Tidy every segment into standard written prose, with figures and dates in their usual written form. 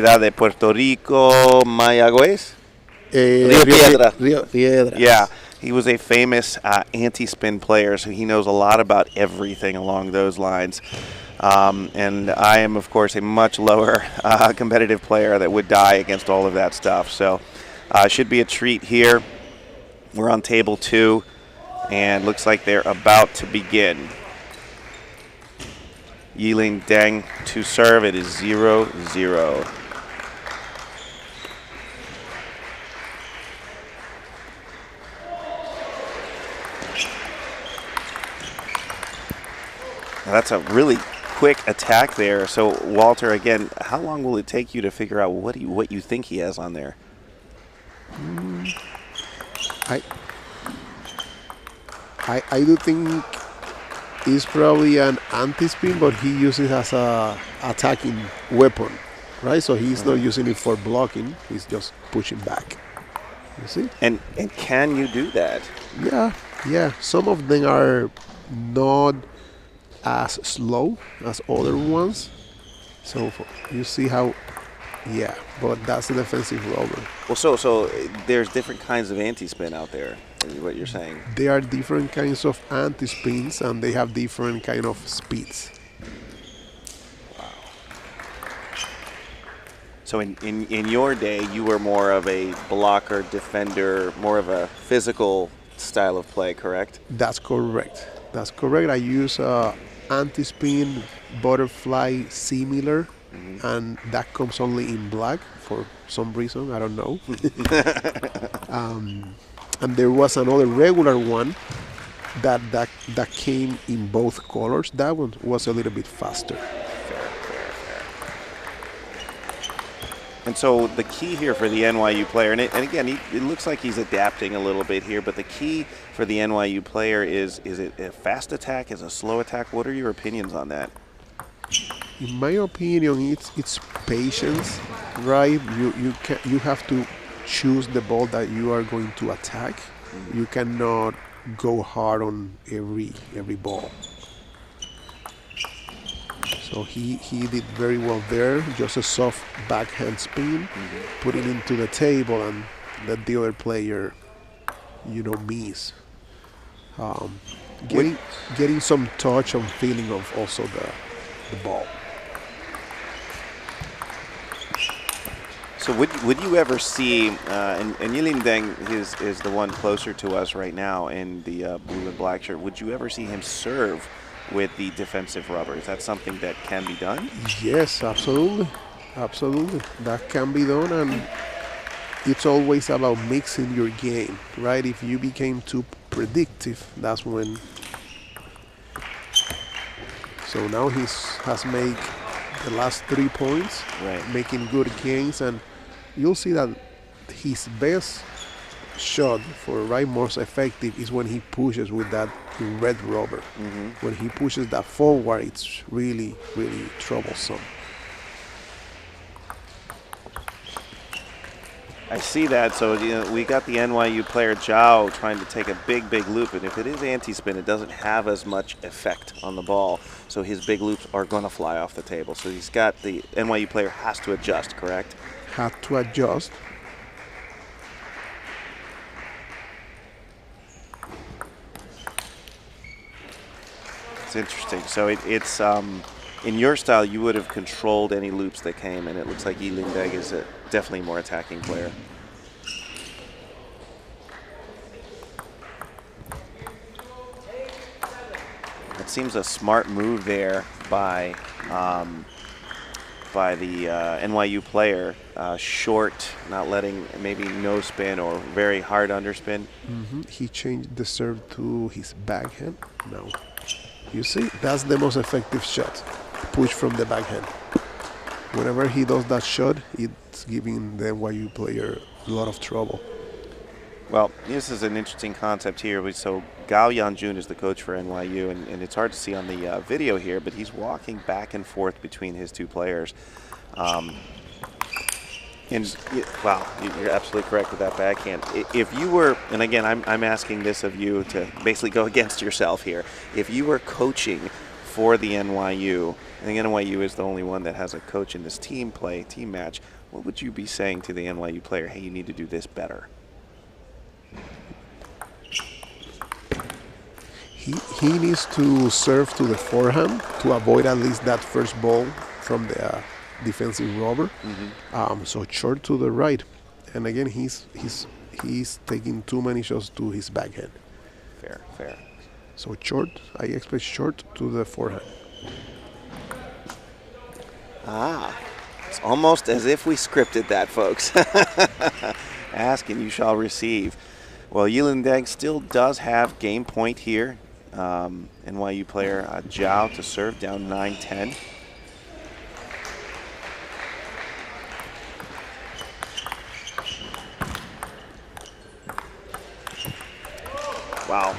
de Puerto Rico, Mayagüez? Rio Río, Piedra. Río Yeah, Piedras. he was a famous anti-spin player, so he knows a lot about everything along those lines. And I am, of course, a much lower competitive player that would die against all of that stuff. So should be a treat here. We're on table 2, and looks like they're about to begin. Yiling Deng to serve. It is 0-0. Now that's a really quick attack there. So Walter, again, how long will it take you to figure out what you think he has on there? I, I do think it's probably an anti-spin, but he uses it as a attacking weapon, right? So he's not using it for blocking. He's just pushing back. You see? And can you do that? Yeah, yeah. Some of them are not as slow as other ones. So you see how, yeah. But that's a defensive rubber. Well, so there's different kinds of anti-spin out there, is what you're saying. There are different kinds of anti-spins, and they have different kind of speeds. So in your day, you were more of a blocker, defender, more of a physical style of play, correct? That's correct. That's correct. I use anti-spin, butterfly similar, and that comes only in black for some reason. I don't know. And there was another regular one that came in both colors. That one was a little bit faster. Fair. And so the key here for the NYU player, and again, it looks like he's adapting a little bit here, but the key for the NYU player is it a fast attack, is it a slow attack? What are your opinions on that? In my opinion, it's patience, right? You have to choose the ball that you are going to attack. You cannot go hard on every ball. So he did very well there. Just a soft backhand spin, put it into the table, and let the other player, miss. Getting some touch and feeling of also the ball. So would you ever see, and Yilin Deng is the one closer to us right now in the blue and black shirt, would you ever see him serve with the defensive rubber? Is that something that can be done? Yes, absolutely. Absolutely. That can be done, and it's always about mixing your game, right? If you became too predictive, that's when. So now he has made the last 3 points, right, making good gains, and you'll see that his best shot for most effective is when he pushes with that red rubber. When he pushes that forward, it's really, really troublesome. I see that. So we got the NYU player Zhou trying to take a big loop, and if it is anti-spin, it doesn't have as much effect on the ball. So his big loops are going to fly off the table. So he's got the NYU player has to adjust, correct? Had to adjust. It's interesting. So it's in your style, you would have controlled any loops that came, and it looks like Yi Deng is a definitely more attacking player. It seems a smart move there by the NYU player. Short, not letting, maybe no spin or very hard underspin. He changed the serve to his backhand now. You see, that's the most effective shot. Push from the backhand. Whenever he does that shot, it's giving the NYU player a lot of trouble. Well, this is an interesting concept here. So Gao Yanjun is the coach for NYU, and it's hard to see on the video here, but he's walking back and forth between his two players. And wow, you're absolutely correct with that backhand. If you were, and again, I'm asking this of you to basically go against yourself here. If you were coaching for the NYU. I think NYU is the only one that has a coach in this team match. What would you be saying to the NYU player? Hey, you need to do this better. He needs to serve to the forehand to avoid at least that first ball from the defensive rubber. So short to the right, and again he's taking too many shots to his backhand. Fair. So short, I expect short to the forehand. It's almost as if we scripted that, folks. Ask and you shall receive. Well, Yilin Deng still does have game point here. NYU player Zhou to serve, down 9-10. Wow.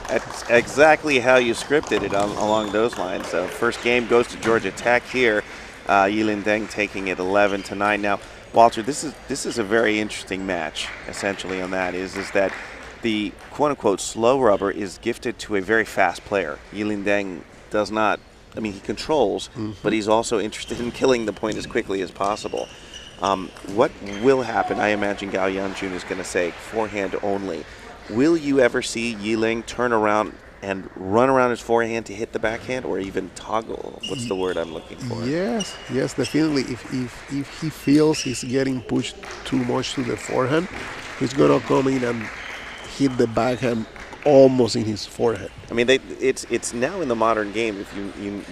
That's exactly how you scripted it along those lines. First game goes to Georgia Tech here. Yilin Deng taking it 11-9. Now, Walter, this is a very interesting match. Essentially, on that is that the quote-unquote slow rubber is gifted to a very fast player. Yilin Deng does not. I mean, he controls, but he's also interested in killing the point as quickly as possible. What will happen? I imagine Gao Yanjun is going to say forehand only. Will you ever see Yiling turn around and run around his forehand to hit the backhand, or even toggle? What's the word I'm looking for? Yes, definitely. If he feels he's getting pushed too much to the forehand, he's gonna come in and hit the backhand almost in his forehead. I mean, it's now in the modern game. If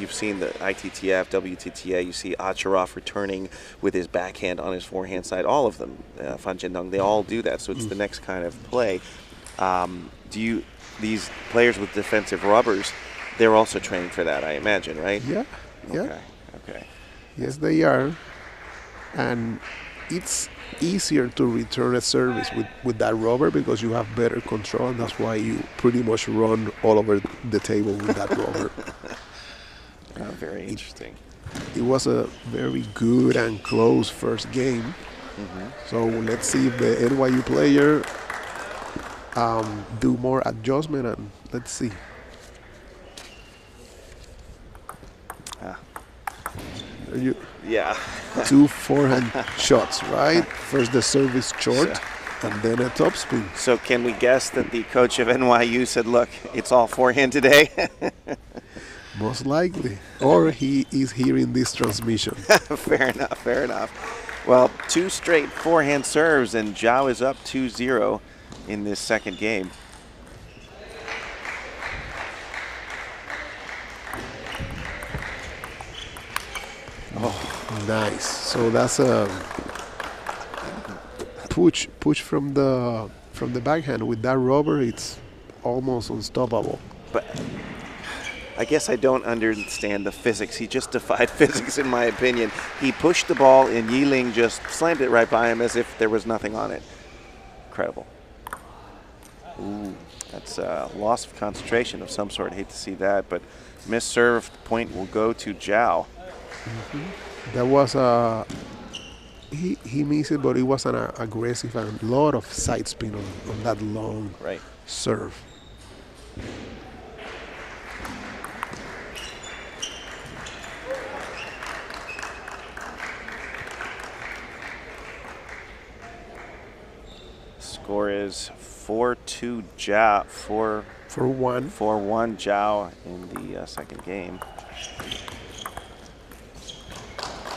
you've seen the ITTF, WTTA, you see Acharov returning with his backhand on his forehand side. All of them, Fan Jiandong, they all do that. So it's the next kind of play. These players with defensive rubbers, they're also training for that, I imagine, right? Yeah. Okay. Yes, they are. And it's easier to return a service with that rubber because you have better control, and that's why you pretty much run all over the table with that rubber. Very interesting. It was a very good and close first game. So let's see if the NYU player do more adjustment, and let's see. Yeah. Two forehand shots, right? First the service short, and then a topspin. So can we guess that the coach of NYU said, look, it's all forehand today? Most likely. Or he is hearing this transmission. Fair enough. Well, two straight forehand serves, and Zhou is up 2-0 in this second game. Oh, nice. So that's a push from the backhand. With that rubber, it's almost unstoppable. But I guess I don't understand the physics. He just defied physics, in my opinion. He pushed the ball, and Yiling just slammed it right by him as if there was nothing on it. Incredible. Ooh, that's a loss of concentration of some sort. Hate to see that, but missed serve point will go to Zhou. That was he missed it, but it was an aggressive and a lot of side spin on that long serve. Score is 4-2 Zhou, 4-1 Zhou in the second game.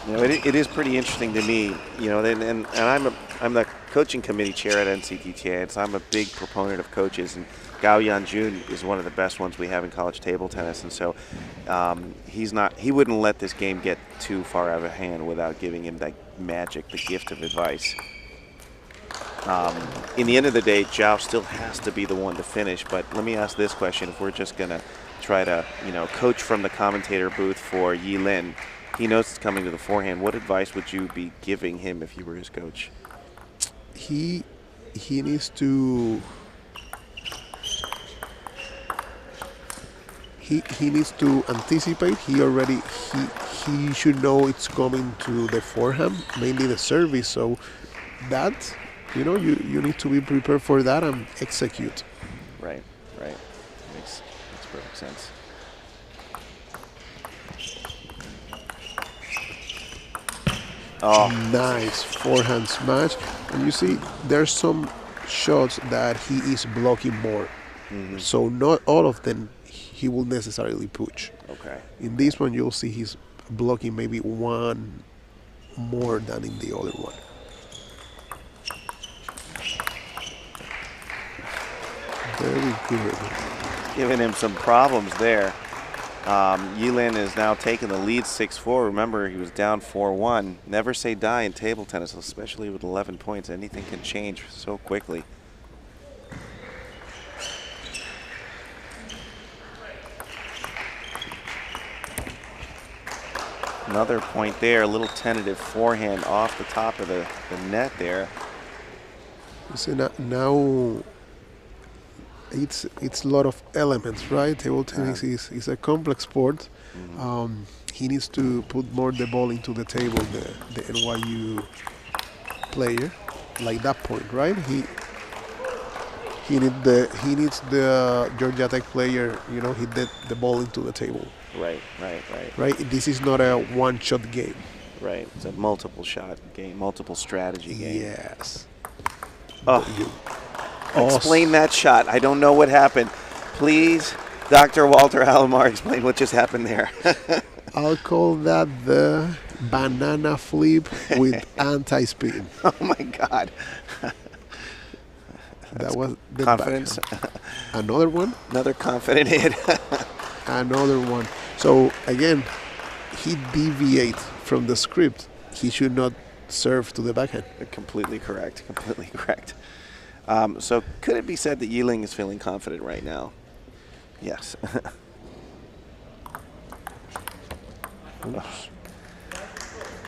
You know, it is pretty interesting to me. You know, and I'm the coaching committee chair at NCTTA, and so I'm a big proponent of coaches. And Gao Yanjun is one of the best ones we have in college table tennis, and so he wouldn't let this game get too far out of hand without giving him that magic, the gift of advice. In the end of the day, Zhou still has to be the one to finish. But let me ask this question: if we're just gonna try to, coach from the commentator booth for Yilin, he knows it's coming to the forehand. What advice would you be giving him if you were his coach? He needs to. He needs to anticipate. He should know it's coming to the forehand, mainly the service. So that. You need to be prepared for that and execute. Right. Makes perfect sense. Oh, Nice forehand smash. And you see, there's some shots that he is blocking more. So not all of them he will necessarily push. okay. In this one, you'll see he's blocking maybe one more than in the other one. Very good. Giving him some problems there. Yilin is now taking the lead 6-4. Remember, he was down 4-1. Never say die in table tennis, especially with 11 points. Anything can change so quickly. Another point there, a little tentative forehand off the top of the net there. You see, now it's a lot of elements, right? Table tennis is a complex sport. He needs to put more the ball into the table, the NYU player, like that point, right? He needs the Georgia Tech player, hit the ball into the table. Right. Right. This is not a one-shot game. Right. It's a multiple shot game, multiple strategy game. Yes. Oh. Explain that shot. I don't know what happened. Please, Dr. Walter Alomar, explain what just happened there. I'll call that the banana flip with anti-spin. Oh my God. That was the confidence. Another one. Another confident hit. Another one. So again, he deviates from the script. He should not serve to the backhand. Completely correct. Completely correct. So could it be said that Yiling is feeling confident right now? Yes.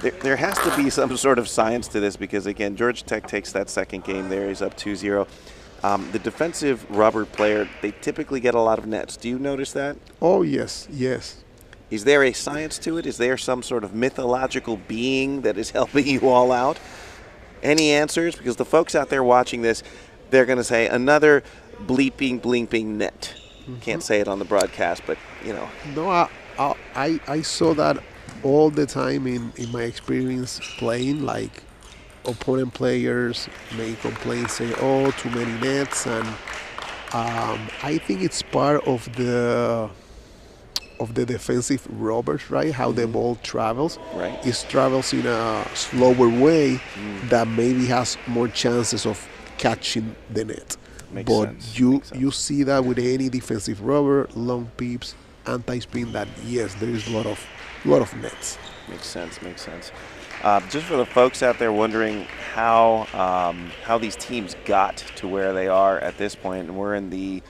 There has to be some sort of science to this because, again, Georgia Tech takes that second game there. He's up 2-0. The defensive rubber player, they typically get a lot of nets. Do you notice that? Oh, yes, yes. Is there a science to it? Is there some sort of mythological being that is helping you all out? Any answers? Because the folks out there watching this, they're going to say another bleeping net. Can't say it on the broadcast, but, No, I saw that all the time in my experience playing. Like, opponent players may complain, say, oh, too many nets. And I think it's part of the defensive rubbers, right? How the ball travels. Right. It travels in a slower way that maybe has more chances of catching the net. Makes but sense. you see that with any defensive rubber, long pips, anti-spin, that yes, there is a lot of nets. Makes sense. Just for the folks out there wondering how these teams got to where they are at this point, and we're in the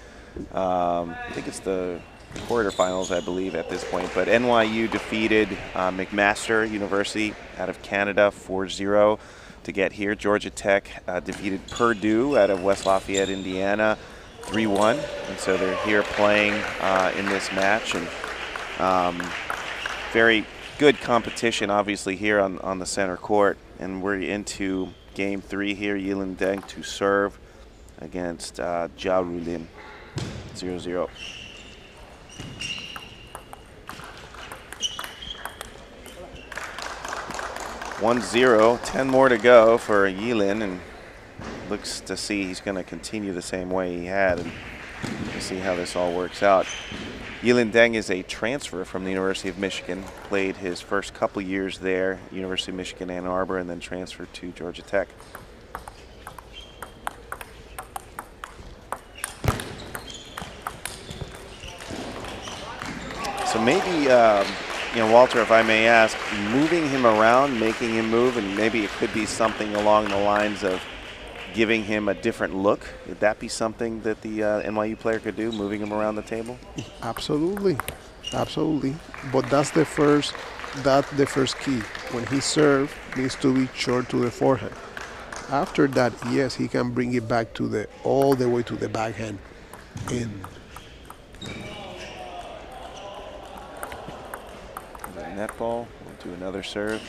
I think it's the quarterfinals, I believe, at this point. But NYU defeated McMaster University out of Canada 4-0 to get here. Georgia Tech defeated Purdue out of West Lafayette, Indiana 3-1. And so they're here playing in this match. And very good competition, obviously, here on the center court. And we're into game 3 here. Yilin Deng to serve against Zhou 0-0. 1-0, 10 more to go for Yilin, and looks to see he's going to continue the same way he had, and we'll see how this all works out. Yilin Deng is a transfer from the University of Michigan, played his first couple years there, University of Michigan Ann Arbor, and then transferred to Georgia Tech. So maybe, Walter, if I may ask, moving him around, making him move, and maybe it could be something along the lines of giving him a different look. Would that be something that the NYU player could do, moving him around the table? Absolutely. But that's the first key. When he serves, needs to be short to the forehand. After that, yes, he can bring it back to all the way to the backhand. Net ball. We'll do another serve.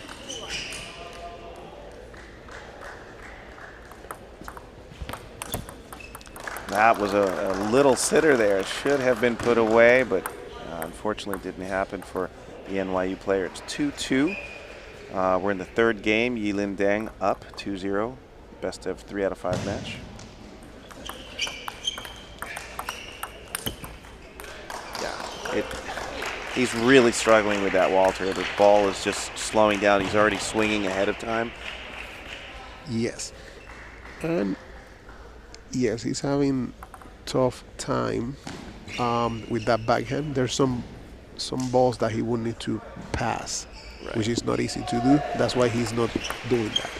That was a little sitter there. It should have been put away, but unfortunately didn't happen for the NYU player. It's 2-2. We're in the third game. Yilin Deng up 2-0. Best of 3 out of 5 match. Yeah, he's really struggling with that, Walter. The ball is just slowing down. He's already swinging ahead of time. Yes. And yes, he's having tough time with that backhand. There's some balls that he would need to pass, Right. which is not easy to do. That's why he's not doing that.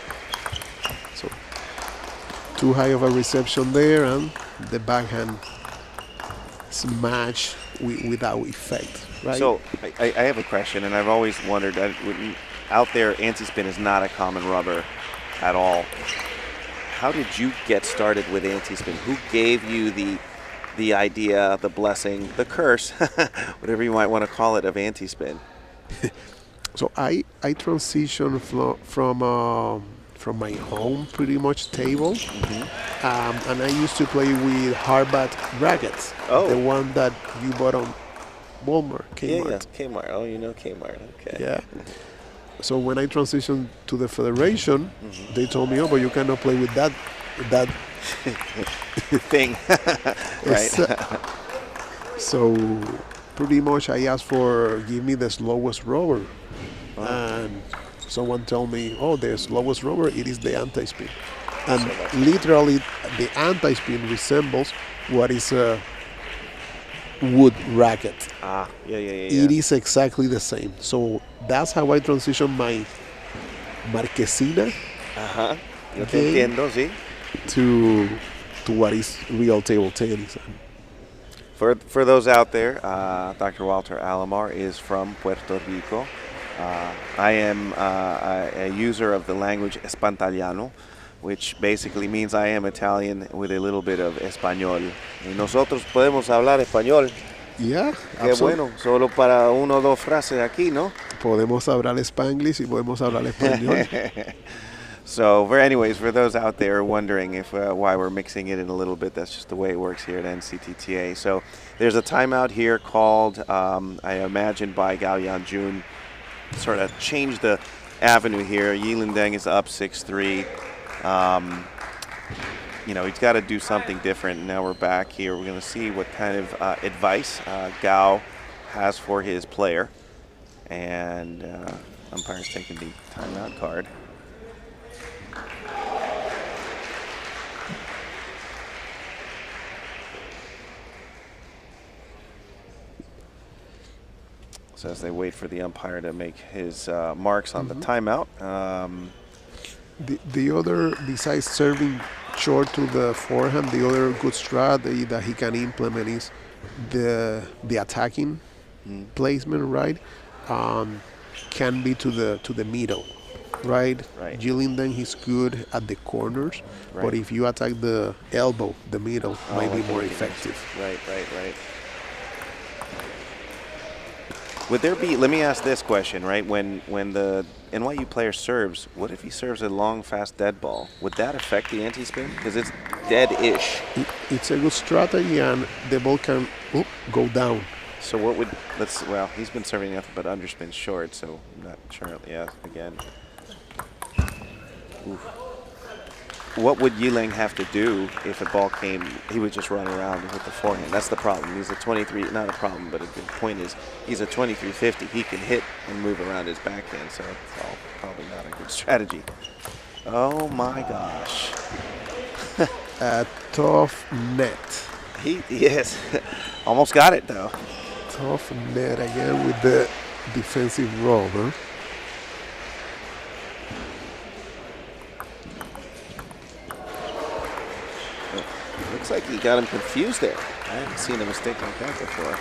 So too high of a reception there, and the backhand smash without effect. Right. So I have a question, and I've always wondered, out there, anti-spin is not a common rubber at all. How did you get started with anti-spin? Who gave you the idea, the blessing, the curse, whatever you might want to call it, of anti-spin? So I transitioned from my home pretty much table, and I used to play with hardbat rackets. Oh. The one that you bought on Walmart, Kmart. Yeah, Kmart. Oh, you know Kmart. Okay. Yeah. So when I transitioned to the federation, they told me, "Oh, but you cannot play with that thing." Right. So pretty much I asked for give me the slowest rubber, and someone told me, "Oh, the slowest rubber it is the anti-spin," and literally the anti-spin resembles what is a wood racket. Yeah. It is exactly the same. So that's how I transitioned my marquesina Yo te entiendo, sí. to what is real table tennis. For those out there, Dr. Walter Alomar is from Puerto Rico. I am a user of the language Espantaliano, which basically means I am Italian with a little bit of español. Y nosotros podemos hablar español. Yeah, Qué bueno, solo para una o dos frases aquí, ¿no? Podemos hablar Spanglish y podemos hablar español. So, anyways, for those out there wondering if why we're mixing it in a little bit, that's just the way it works here at NCTTA. So, there's a timeout here called, I imagine, by Gao Yanjun. Sort of change the avenue here. Yilin Deng is up 6-3. He's got to do something different. Now we're back here. We're going to see what kind of advice Gao has for his player. And umpire's taking the timeout card. So as they wait for the umpire to make his marks on the timeout. The other, besides serving short to the forehand, the other good strategy that he can implement is the attacking placement, right? Can be to the middle, right? Yilin Deng, he's good at the corners, but if you attack the elbow, the middle might be more effective. Right. Would there be, let me ask this question, right? When the NYU player serves, what if he serves a long, fast dead ball? Would that affect the anti-spin? Because it's dead-ish. It's a good strategy, and the ball can go down. So what would, well, he's been serving nothing but underspin short, so I'm not sure. Yeah, again. Oof. What would Yiling have to do if a ball came? He would just run around and hit the forehand. That's the problem. He's a 23, not a problem, but the point is he's a 2350. He can hit and move around his backhand, so it's all probably not a good strategy. Oh my gosh. A tough net. Yes, almost got it though. Tough net again with the defensive roll, huh? Looks like he got him confused there. I haven't seen a mistake like that before.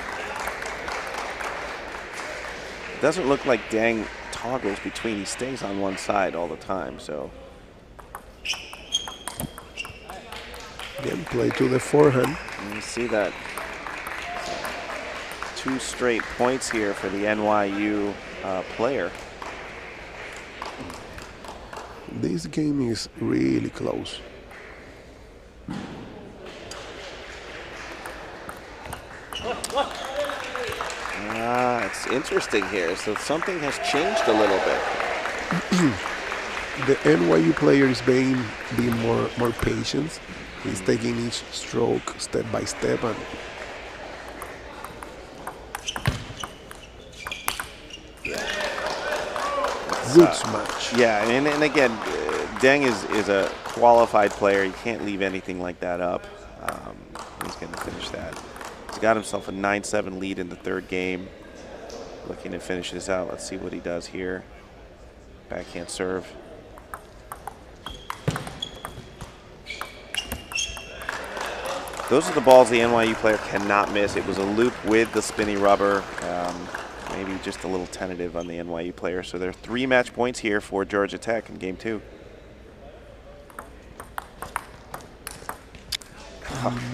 It doesn't look like Deng toggles between. He stays on one side all the time, so. Again, play to the forehand. You see that. 2 straight points here for the NYU player. This game is really close. It's interesting here. So something has changed a little bit. The NYU player is being more patient. He's taking each stroke step by step, and good smash. Yeah, and again, Deng is a qualified player. You can't leave anything like that up. He's going to finish that. He's got himself a 9-7 lead in the third game. Looking to finish this out. Let's see what he does here. Backhand serve. Those are the balls the NYU player cannot miss. It was a loop with the spinny rubber. Maybe just a little tentative on the NYU player. So there are 3 match points here for Georgia Tech in game 2.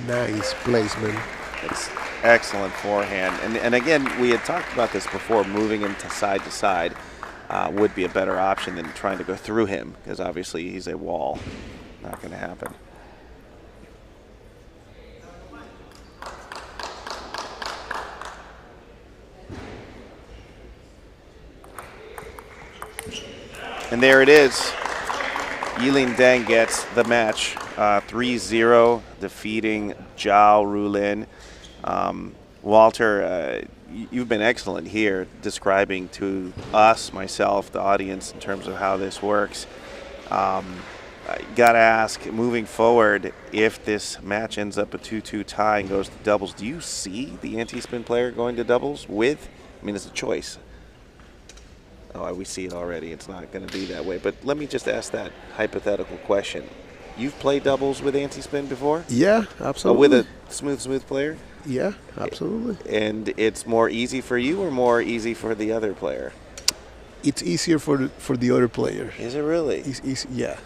Nice placement. It's excellent forehand. And again, we had talked about this before. Moving him to side would be a better option than trying to go through him, because obviously he's a wall. Not going to happen. And there it is. Yiling Deng gets the match, 3-0, defeating Zhou Rulin. Walter, you've been excellent here describing to us, myself, the audience, in terms of how this works. I got to ask, moving forward, if this match ends up a 2-2 tie and goes to doubles, do you see the anti-spin player going to doubles with? I mean, it's a choice. Oh, we see it already. It's not going to be that way. But let me just ask that hypothetical question. You've played doubles with anti-spin before? Yeah, absolutely. With a smooth player? Yeah, absolutely. And it's more easy for you or more easy for the other player? It's easier for the other player. Is it really? It's easy, yeah.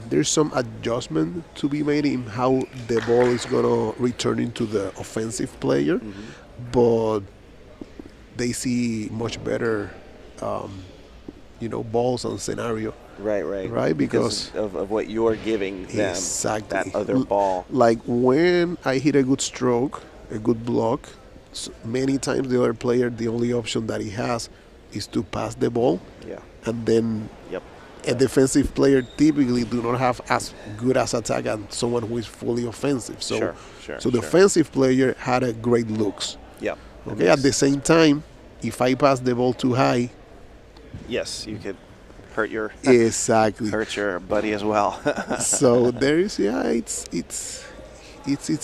There's some adjustment to be made in how the ball is going to return into the offensive player, but they see much better, balls and scenario. Right. Because of what you're giving them, exactly. that other ball. Like when I hit a good stroke, a good block, many times the other player, the only option that he has is to pass the ball. Yeah. And then Yep. a defensive player typically do not have as good as attack as someone who is fully offensive. So, the offensive player had a great looks. Yep. Okay. At the same time, if I pass the ball too high, yes, you could hurt your hurt your buddy as well. So there is it's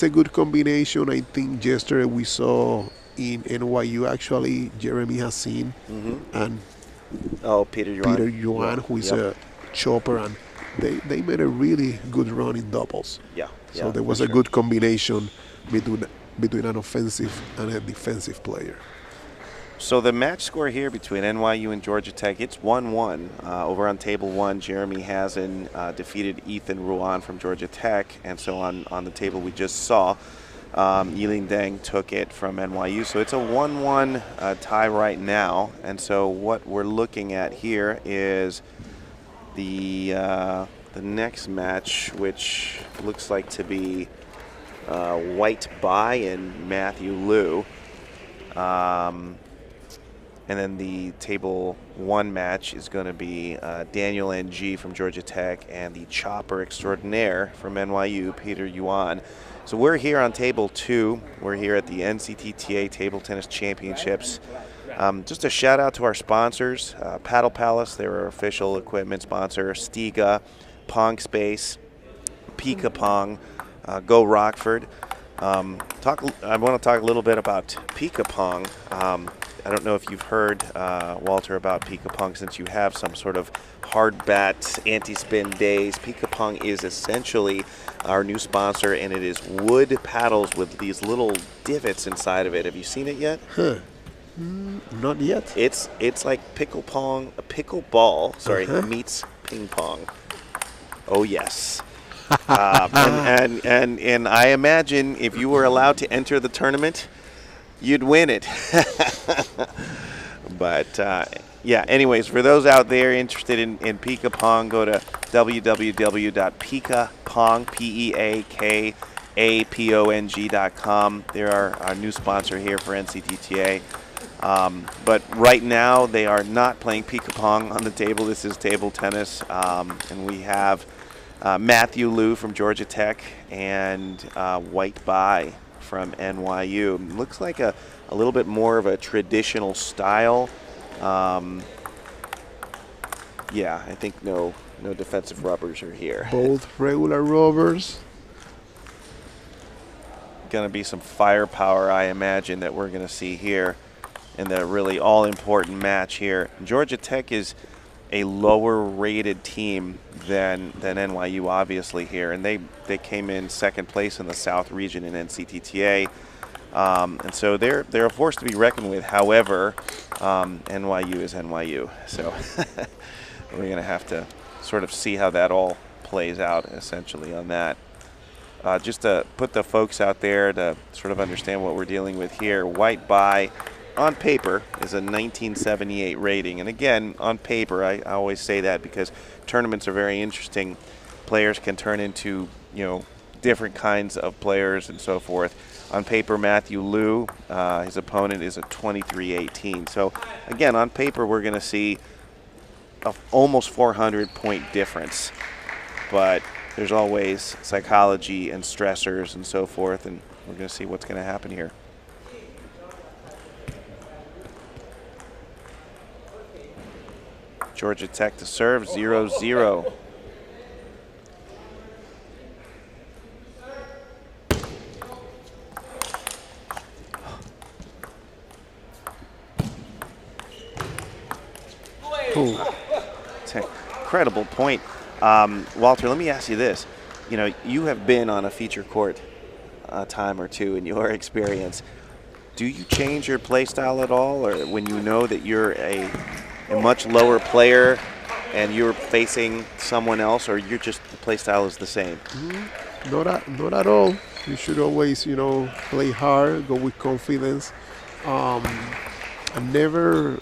a good combination. I think yesterday we saw in NYU actually Jeremy has seen and Peter Yuan, who is a chopper, and they made a really good run in doubles. So there was a good combination between an offensive and a defensive player. So the match score here between NYU and Georgia Tech, it's 1-1. Over on table 1, Jeremy Hazen defeated Ethan Ruan from Georgia Tech. And so on the table we just saw, Yiling Deng took it from NYU. So it's a 1-1 tie right now. And so what we're looking at here is the next match, which looks like to be White Bai and Matthew Liu. And then the table 1 match is going to be Daniel Ng from Georgia Tech and the chopper extraordinaire from NYU, Peter Yuan. So we're here on table 2. We're here at the NCTTA Table Tennis Championships. Just a shout out to our sponsors, Paddle Palace, they're our official equipment sponsor, Stiga, Pong Space, Pika Pong, Go Rockford. I want to talk a little bit about Pika Pong. I don't know if you've heard, Walter, about Pika Pong since you have some sort of hard bat anti-spin days. Pika Pong is essentially our new sponsor, and it is wood paddles with these little divots inside of it. Have you seen it yet? Not yet. It's like pickleball meets ping pong. Oh yes. And I imagine if you were allowed to enter the tournament, you'd win it. But anyways, for those out there interested in Pika Pong, go to www.pikapong, apong.com. They're our new sponsor here for NCTTA. But right now they are not playing ping-pong on the table. This is table tennis, and we have Matthew Liu from Georgia Tech and White Bai from NYU. Looks like a little bit more of a traditional style. Yeah, I think no defensive rubbers are here. Both regular rubbers. Going to be some firepower, I imagine, that we're going to see here in the really all-important match here. Georgia Tech is a lower-rated team than NYU, obviously, here, and they came in second place in the South region in NCTTA, and so they're a force to be reckoned with. However, NYU is NYU, so we're going to have to sort of see how that all plays out, essentially, on that. Just to put the folks out there to sort of understand what we're dealing with here, White Bai, on paper, is a 1978 rating. And again, on paper, I always say that because tournaments are very interesting. Players can turn into, different kinds of players and so forth. On paper, Matthew Liu, his opponent, is a 23-18. So again, on paper, we're going to see a almost 400-point difference. But there's always psychology and stressors and so forth, and we're going to see what's going to happen here. Georgia Tech to serve, 0-0. It's an incredible point. Walter, let me ask you this. You have been on a feature court a time or two in your experience. Do you change your play style at all, or when you know that you're a much lower player and you're facing someone else, or you're just the play style is the same? Not at all. You should always, play hard, go with confidence, and never,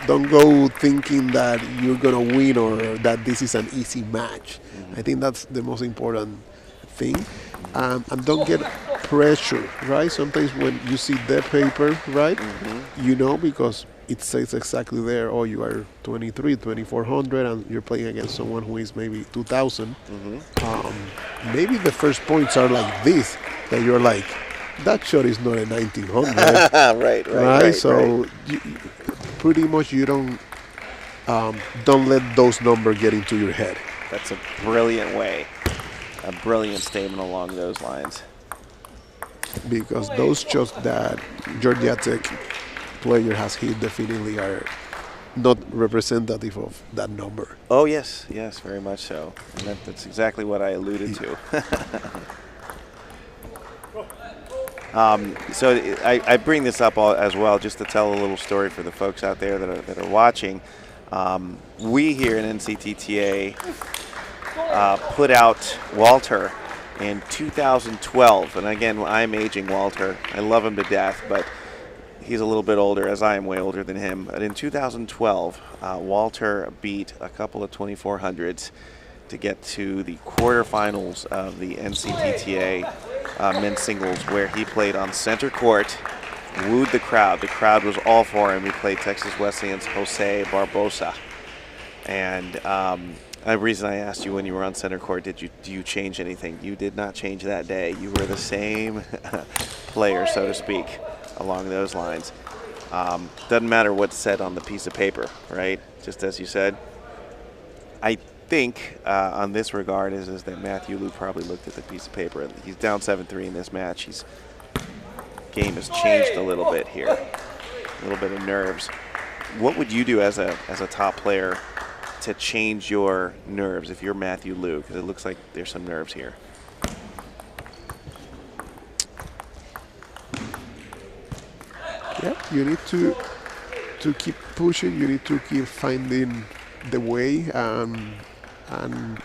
don't go thinking that you're gonna win or that this is an easy match. I think that's the most important thing, and don't get pressure, right? Sometimes when you see the paper, right, because it says exactly there, oh, you are 2400 and you're playing against someone who is maybe 2000. Maybe the first points are like this, that you're like, that shot is not a 1900. right. So pretty much you don't let those numbers get into your head. That's a brilliant way, a brilliant statement along those lines. Because those shots that Georgia Tech player has hit definitely are not representative of that number. Oh, yes, very much so. And that's exactly what I alluded to. So I bring this up as well just to tell a little story for the folks out there that are watching. We here in NCTTA put out Walter in 2012. And again, I'm aging Walter. I love him to death, but he's a little bit older, as I am way older than him. But in 2012, Walter beat a couple of 2400s to get to the quarterfinals of the NCTTA men's singles, where he played on center court, wooed the crowd. The crowd was all for him. He played Texas Wesleyan's Jose Barbosa. And the reason I asked you when you were on center court, do you change anything? You did not change that day. You were the same player, so to speak, along those lines. Doesn't matter what's said on the piece of paper, right? Just as you said. I think on this regard is that Matthew Liu probably looked at the piece of paper. He's down 7-3 in this match. His game has changed a little bit here, a little bit of nerves. What would you do as a top player to change your nerves if you're Matthew Liu? Because it looks like there's some nerves here. Yeah, you need to keep pushing. You need to keep finding the way and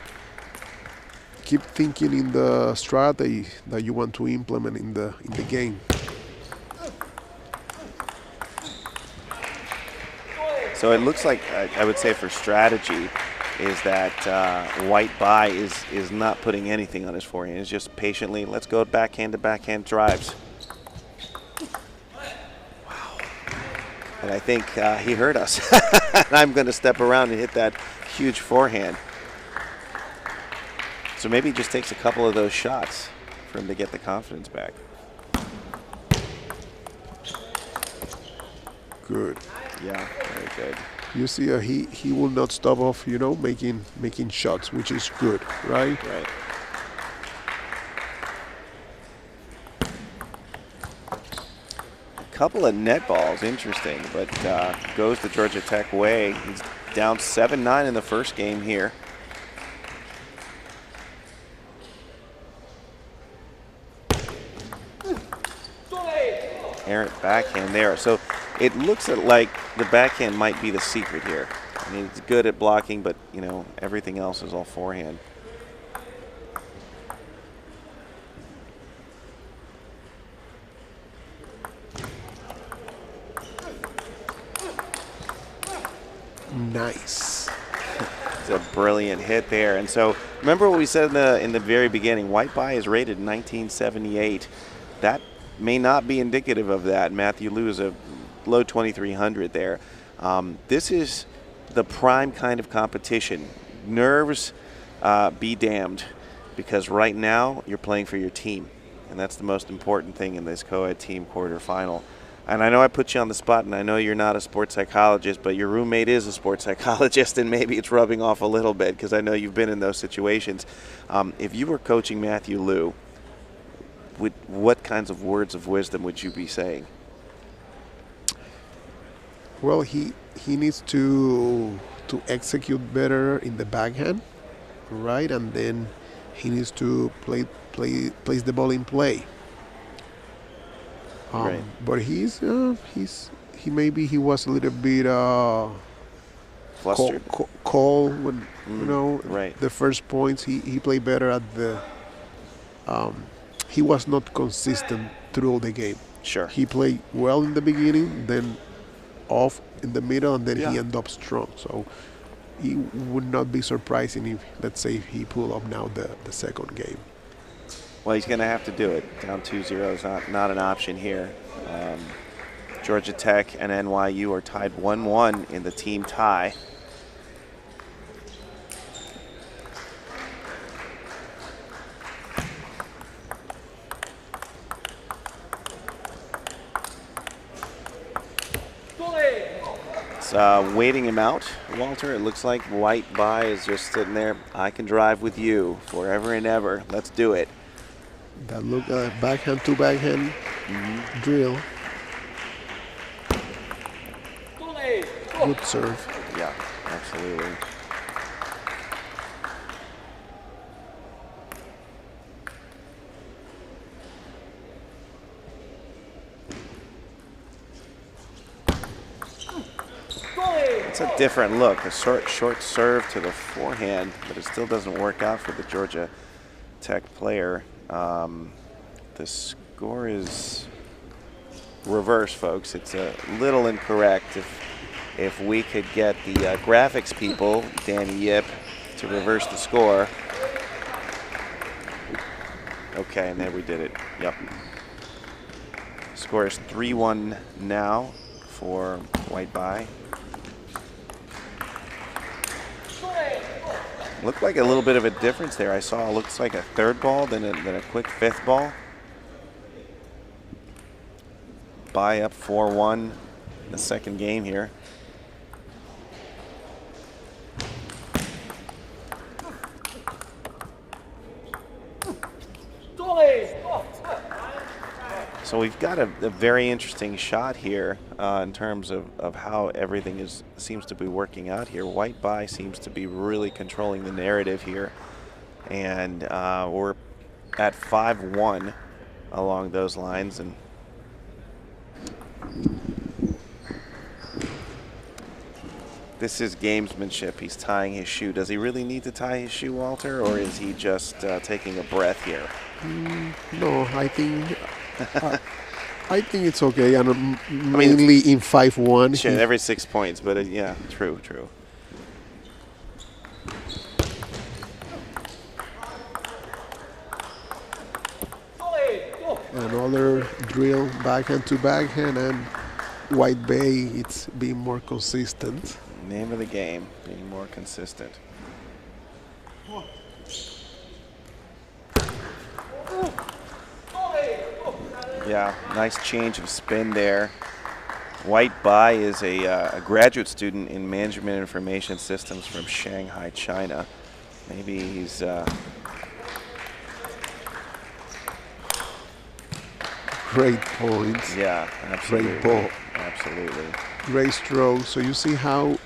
keep thinking in the strategy that you want to implement in the game. So it looks like I would say for strategy, is that White Bai is not putting anything on his forehand. It's just patiently, let's go backhand to backhand drives. Wow. And I think he heard us. And I'm going to step around and hit that huge forehand. So maybe it just takes a couple of those shots for him to get the confidence back. Good. Yeah, very good. You see, he will not stop off, making shots, which is good, right? Right. A couple of net balls, interesting, but goes the Georgia Tech way. He's down 7-9 in the first game here. Errant backhand there. So it looks like the backhand might be the secret here. I mean, it's good at blocking, but, everything else is all forehand. Nice. It's a brilliant hit there. And so remember what we said in the very beginning, White Bai is rated 1978. That may not be indicative of that. Matthew Liu is a low 2300 there. This is the prime kind of competition. Nerves be damned, because right now you're playing for your team, and that's the most important thing in this co-ed team quarterfinal. And I know I put you on the spot, and I know you're not a sports psychologist, but your roommate is a sports psychologist, and maybe it's rubbing off a little bit because I know you've been in those situations. If you were coaching Matthew Liu, what kinds of words of wisdom would you be saying? Well, he needs to execute better in the backhand, right? And then he needs to place the ball in play. Right. But he was a little bit Flustered. cold when right. the first points. He played better at the. He was not consistent through the game. Sure. He played well in the beginning, then off in the middle, and then he ended up strong. So it would not be surprising if, let's say, he pull up now the second game. Well, he's going to have to do it. Down 2-0 is not an option here. Georgia Tech and NYU are tied 1-1 in the team tie. Waiting him out, Walter. It looks like White Bai is just sitting there. I can drive with you forever and ever. Let's do it. That look backhand to backhand drill. Good serve. Yeah, absolutely. It's a different look, a short serve to the forehand, but it still doesn't work out for the Georgia Tech player. The score is reverse, folks. It's a little incorrect. If we could get the graphics people, Danny Yip, to reverse the score. Okay, and there we did it. Yep. Score is 3-1 now for White Bai. Looked like a little bit of a difference there. I saw it looks like a third ball, then a quick fifth ball. Bai up 4-1 in the second game here. So we've got a very interesting shot here in terms of how everything seems to be working out here. White Bai seems to be really controlling the narrative here. And we're at 5-1 along those lines. And this is gamesmanship. He's tying his shoe. Does he really need to tie his shoe, Walter, or is he just taking a breath here? No, I think it's okay. And mainly in 5-1. Sure, every 6 points, but yeah, true. Another drill backhand to backhand, and White Bay, it's being more consistent. Name of the game, being more consistent. Yeah, nice change of spin there. White Bai is a graduate student in management information systems from Shanghai, China. Maybe he's Great points. yeah, absolutely. Great ball. Absolutely. Great stroke. So you see how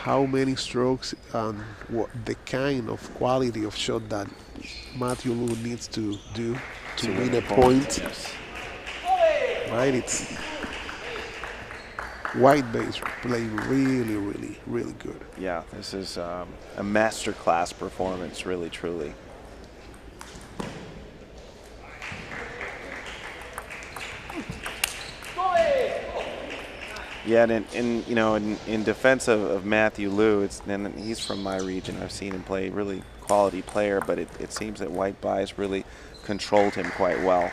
many strokes and what the kind of quality of shot that Matthew Liu needs to do to win a point. Yes. Right? It's White Bay playing really, really, really good. Yeah, this is a masterclass performance, really, truly. Yeah, and in defense of Matthew Liu, and he's from my region. I've seen him play, really quality player, but it seems that White Bai has really controlled him quite well.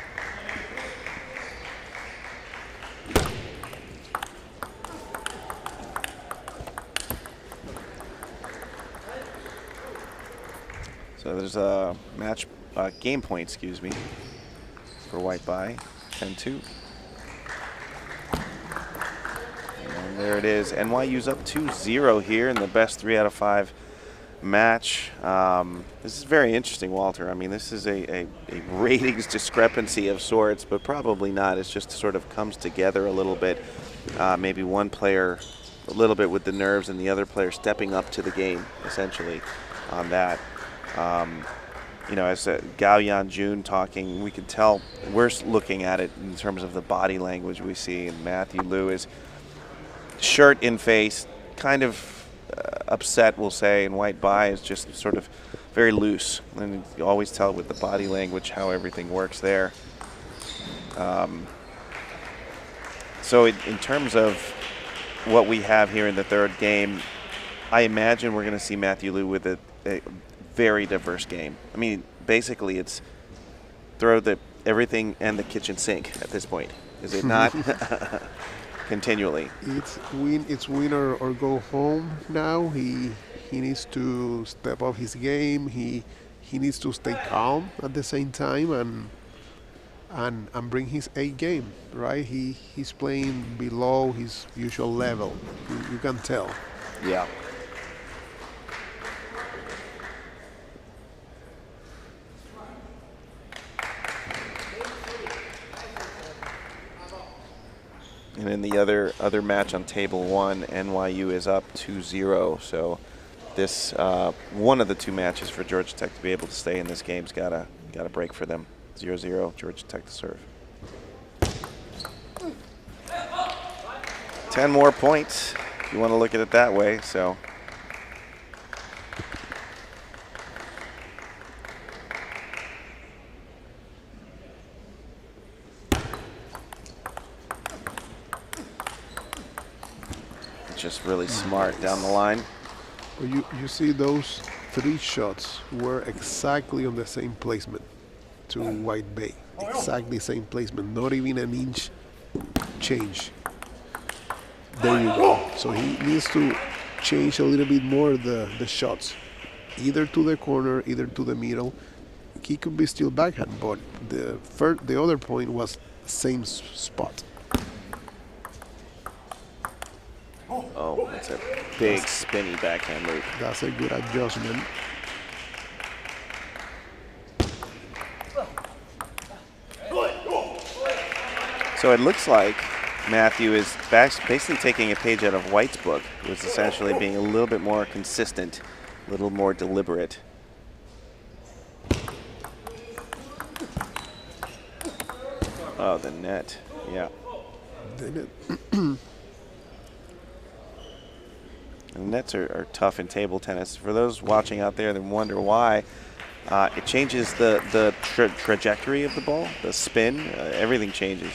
So there's a game point, excuse me, for White Bai, 10-2. And there it is. NYU's up 2-0 here in the best 3 out of 5 match. This is very interesting, Walter. I mean, this is a ratings discrepancy of sorts, but probably not. It's just sort of comes together a little bit. Maybe one player a little bit with the nerves and the other player stepping up to the game, essentially, on that. As Gao Yanjun talking, we can tell we're looking at it in terms of the body language we see, and Matthew Liu is shirt in face, kind of upset, we'll say, and White Bai is just sort of very loose. And you always tell with the body language how everything works there. So in terms of what we have here in the third game, I imagine we're going to see Matthew Liu with a very diverse game. I mean, basically it's throw everything and the kitchen sink at this point, is it not? Continually. It's win or go home now. He needs to step up his game. He needs to stay calm at the same time and bring his A game, right? He's playing below his usual level. You can tell. Yeah. And in the other match on table 1, NYU is up 2-0. So this one of the two matches for Georgia Tech to be able to stay in this game's got to break for them. 0-0, Georgia Tech to serve. 10 more points, if you want to look at it that way. So. Just really smart down the line. Well, you see those 3 shots were exactly on the same placement to White Bay. Exactly same placement, not even an inch change. There you go. So he needs to change a little bit more the shots, either to the corner, either to the middle. He could be still backhand, but the other point was same spot. Oh, that's a big spinny backhand move. That's a good adjustment. So it looks like Matthew is basically taking a page out of White's book, who's essentially being a little bit more consistent, a little more deliberate. Oh, the net. Yeah. The net. And nets are tough in table tennis. For those watching out there that wonder why, it changes the trajectory of the ball, the spin, everything changes.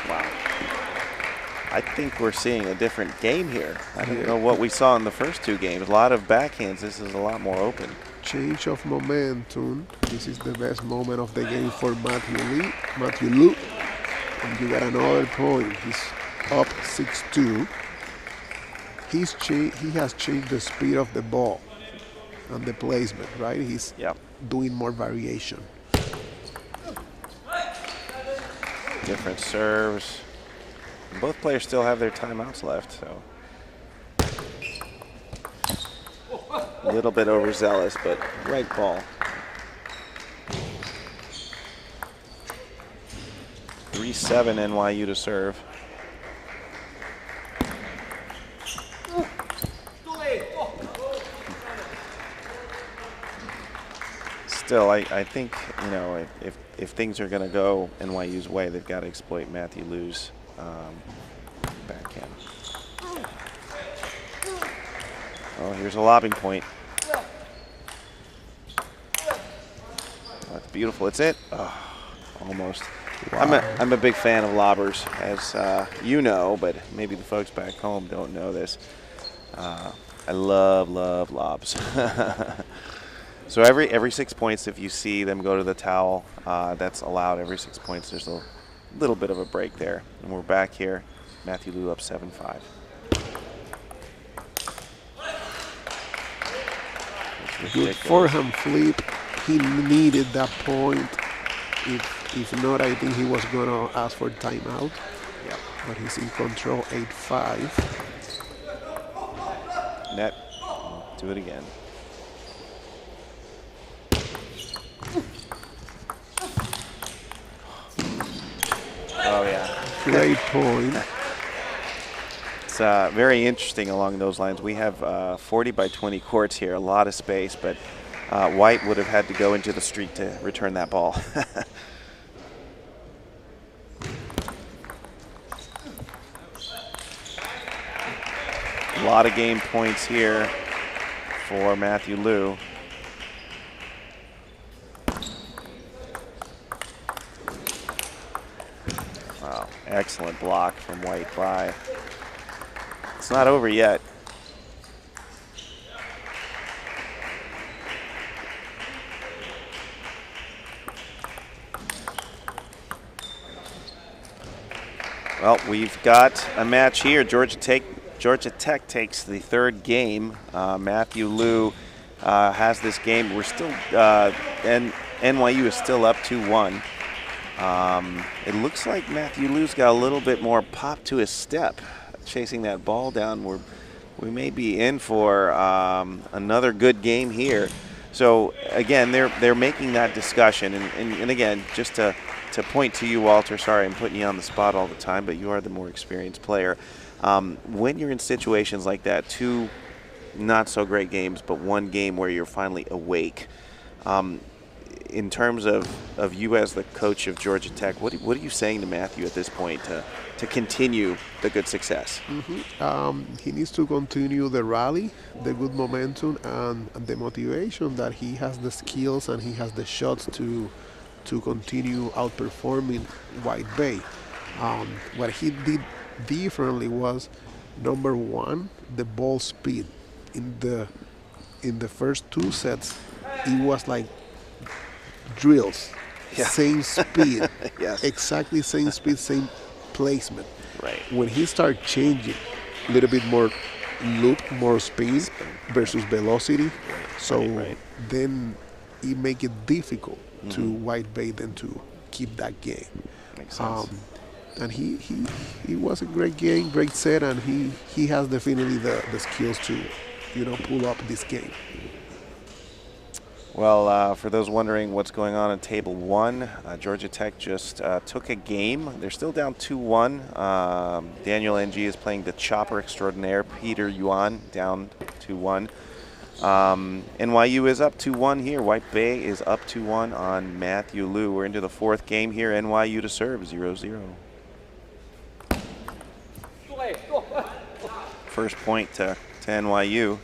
Wow. I I think we're seeing a different game here. I don't Yeah. know what we saw in the first two games. A lot of backhands. This is a lot more open. Change of momentum. This is the best moment of the game for Matthew Lu. And you got another point. He's up 6-2. He has changed the speed of the ball and the placement, right? He's doing more variation. Different serves. Both players still have their timeouts left, so a little bit overzealous, but right ball. 3-7 NYU to serve. Still, I think, you know, if things are going to go NYU's way, they've got to exploit Matthew Lu's backhand. Oh, here's a lobbing point. Oh, that's beautiful. It's it. Oh, almost. Wow. I'm a big fan of lobbers, as you know, but maybe the folks back home don't know this. I love lobs. So every 6 points, if you see them go to the towel, that's allowed. Every 6 points, there's a little bit of a break there. And we're back here. Matthew Lu up 7-5. Good forehand flip. He needed that point. If not, I think he was going to ask for timeout. Yep. But he's in control, 8-5. Net. Do it again. Oh, yeah. Great point. It's very interesting along those lines. We have 40 by 20 courts here, a lot of space, but White would have had to go into the street to return that ball. A lot of game points here for Matthew Lu. Wow, excellent block from White by. It's not over yet. Well, we've got a match here. Georgia Tech takes the third game. Matthew Lu has this game. We're still, and NYU is still up 2-1. It looks like Matthew Lu's got a little bit more pop to his step, chasing that ball down. We may be in for another good game here. So again, they're making that discussion, and again, just to point to you, Walter. Sorry, I'm putting you on the spot all the time, but you are the more experienced player. When you're in situations like that, two not so great games, but one game where you're finally awake. In terms of you as the coach of Georgia Tech, what are you saying to Matthew at this point to continue the good success? He needs to continue the rally, the good momentum, and the motivation that he has the skills and he has the shots to continue outperforming White Bay. What he did differently was, number one, the ball speed. In the first two sets, it was like drills, same speed, Yes. exactly same speed, same placement. Right. When he started changing a little bit more loop, more speed versus velocity, so then it make it difficult to White Bay then to keep that game. Makes sense. And he was a great game, great set, and he has definitely the skills to, pull up this game. Well, for those wondering what's going on in Table 1, Georgia Tech just took a game. They're still down 2-1. Daniel NG is playing the chopper extraordinaire, Peter Yuan, down 2-1. NYU is up 2-1 here. White Bay is up 2-1 on Matthew Lu. We're into the fourth game here. NYU to serve, 0-0. First point to NYU.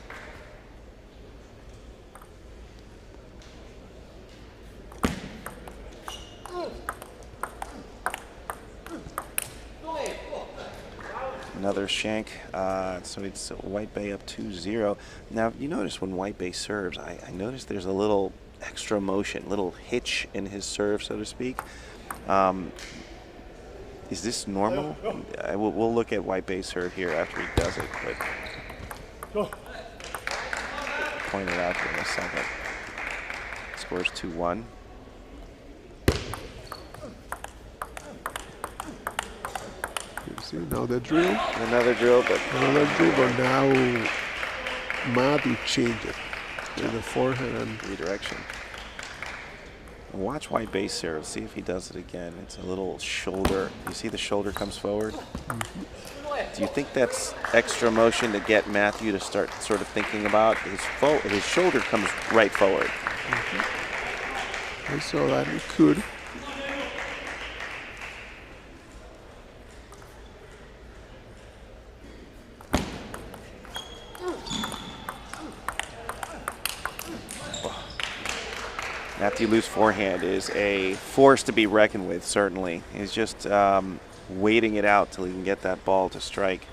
Another shank, so it's White Bay up 2-0. Now, you notice when White Bay serves, I notice there's a little extra motion, little hitch in his serve, so to speak. Is this normal? We'll look at White Bay serve here after he does it, but point it out here in a second. Scores 2-1. See, now the drill. Another drill, but now Matthew changed it to the forehand and redirection. Watch White Bay serve. See if he does it again. It's a little shoulder. You see the shoulder comes forward? Mm-hmm. Do you think that's extra motion to get Matthew to start sort of thinking about his shoulder comes right forward? Mm-hmm. I saw that. It could. Matthew Liu's forehand is a force to be reckoned with, certainly. He's just waiting it out till he can get that ball to strike.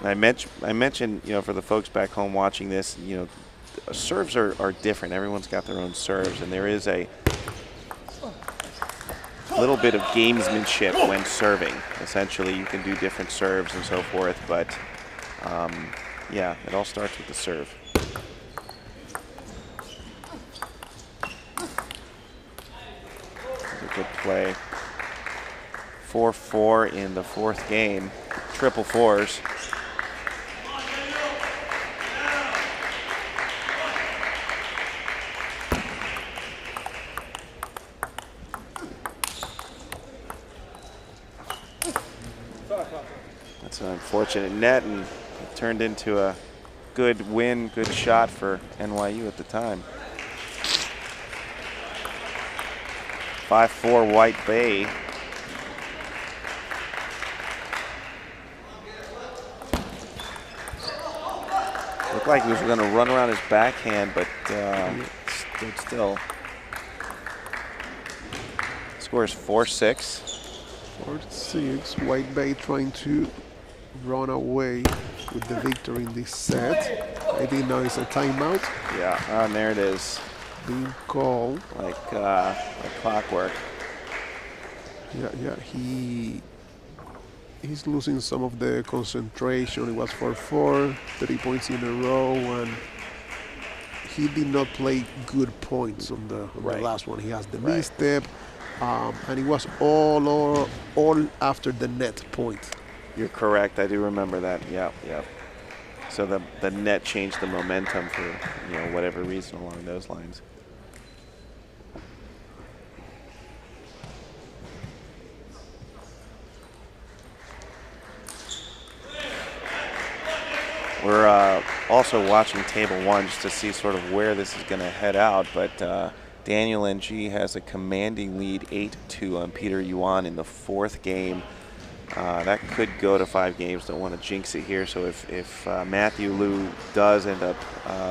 I mentioned, you know, for the folks back home watching this, you know, serves are different. Everyone's got their own serves, and there is a little bit of gamesmanship when serving. Essentially, you can do different serves and so forth, but yeah, it all starts with the serve. Good play. 4-4 in the fourth game. Triple fours. That's an unfortunate net, and it turned into a good win, good shot for NYU at the time. 5-4 White Bay. Looked like he was going to run around his backhand, but stood still. Scores 4-6. 4-6. White Bay trying to run away with the victory in this set. I think now it's a timeout. Yeah, and there it is. Being called like clockwork. Yeah, he's losing some of the concentration. It was 4-4, 3 points in a row, and he did not play good points on the last one. He has the misstep, and it was all after the net point. You're correct. I do remember that. Yeah. So the net changed the momentum for, you know, whatever reason along those lines. We're also watching table one just to see sort of where this is going to head out, but Daniel NG has a commanding lead 8-2 on Peter Yuan in the fourth game. That could go to 5 games. Don't want to jinx it here. So if Matthew Liu does end up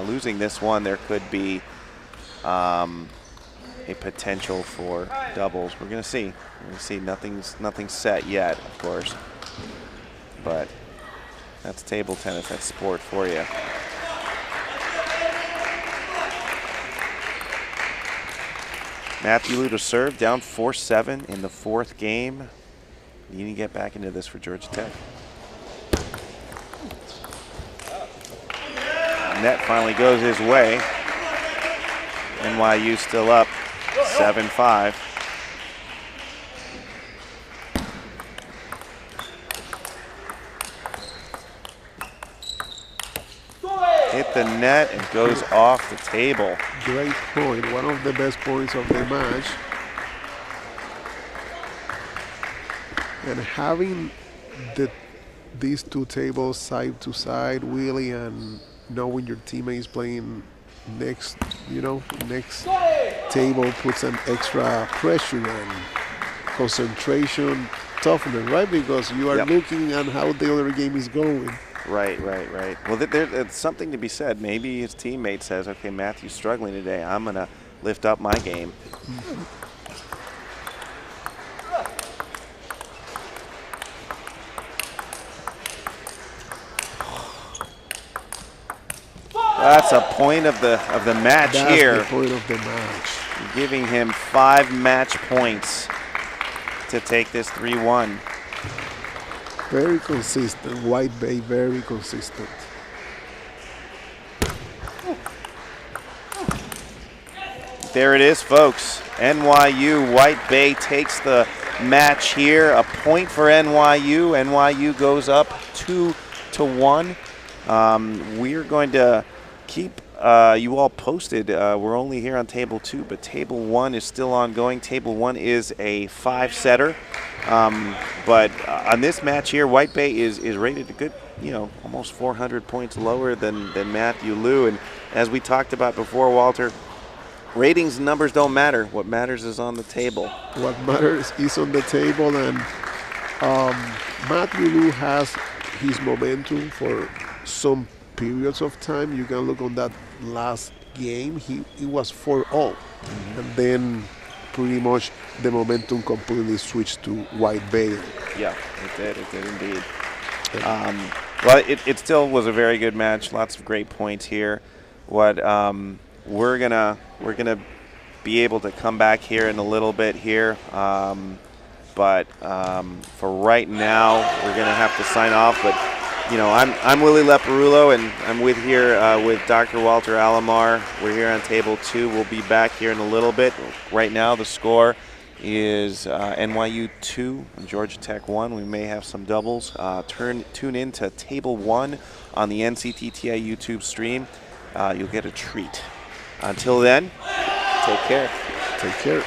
losing this one, there could be a potential for doubles. We're going to see. Nothing's set yet, of course. But that's table tennis. That's sport for you. Matthew Liu to serve, down 4-7 in the fourth game. You need to get back into this for Georgia Tech. Net finally goes his way. NYU still up 7-5. Hit the net and goes off the table. Great point. One of the best points of the match. And having these two tables side to side, Willie, and knowing your teammate is playing next table puts an extra pressure and concentration, toughness, right? Because you are looking at how the other game is going. Right. Well, there's something to be said. Maybe his teammate says, okay, Matthew's struggling today. I'm going to lift up my game. That's a point of the match That's here. the point of the match. Giving him 5 match points to take this 3-1. Very consistent. White Bay, very consistent. There it is, folks. NYU, White Bay takes the match here. A point for NYU. NYU goes up 2-1. We're going to keep you all posted. We're only here on Table 2, but Table 1 is still ongoing. Table 1 is a 5-setter. But on this match here, White Bay is rated a good, almost 400 points lower than Matthew Liu. And as we talked about before, Walter, ratings and numbers don't matter. What matters is on the table. What matters is on the table, and Matthew Liu has his momentum for some periods of time. You can look on that last game. He was 4-0, and then pretty much the momentum completely switched to White Bay. Yeah, it did indeed. Well, it still was a very good match. Lots of great points here. What we're gonna be able to come back here in a little bit here, but for right now we're gonna have to sign off. But I'm Willie Leparulo, and I'm with Dr. Walter Alomar. We're here on Table 2. We'll be back here in a little bit. Right now the score is NYU 2 and Georgia Tech 1. We may have some doubles. Tune in to Table 1 on the NCTTA YouTube stream. You'll get a treat. Until then, take care. Take care.